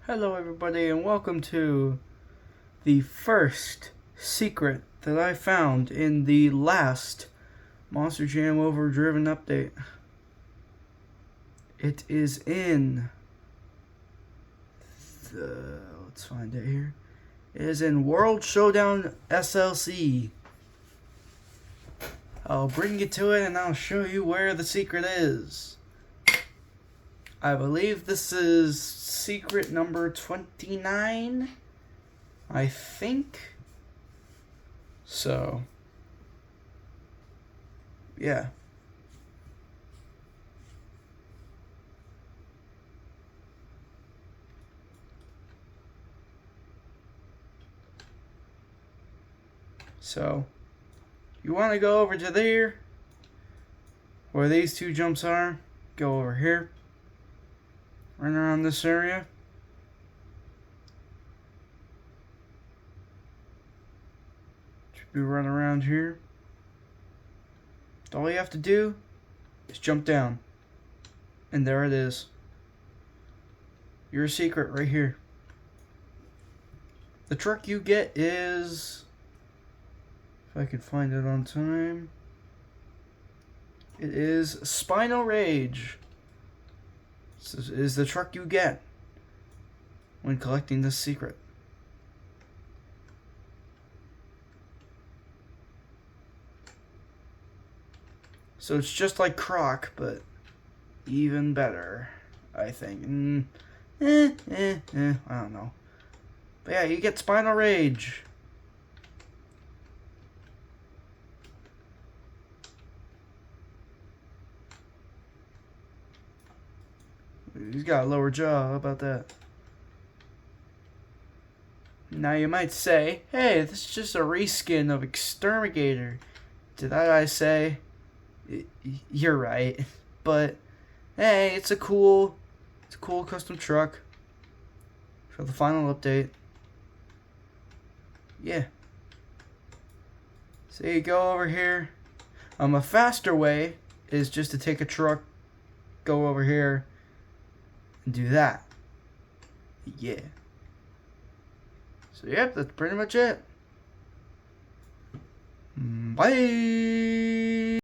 Hello everybody and welcome to the first secret that I found in the last Monster Jam Overdriven update. It is in let's find it here. It is in World Showdown SLC. I'll bring you to it and I'll show you where the secret is. I believe this is secret number 29, I think. So, yeah. So, you want to go over to there, where these two jumps are, go over here. Run around this area. Should be run around here. All you have to do is jump down. And there it is. Your secret right here. The truck you get is, if I can find it on time, it is Spinal Rage. This is the truck you get when collecting this secret. So it's just like Croc, but even better, I think. I don't know. But yeah, you get Spinal Rage. He's got a lower jaw, how about that? Now you might say, hey, this is just a reskin of Exterminator. To that I say, you're right. But, hey, it's a cool custom truck for the final update. Yeah. So you go over here. A faster way is just to take a truck, go over here, and do that. Yeah. So yep, that's pretty much it. Bye.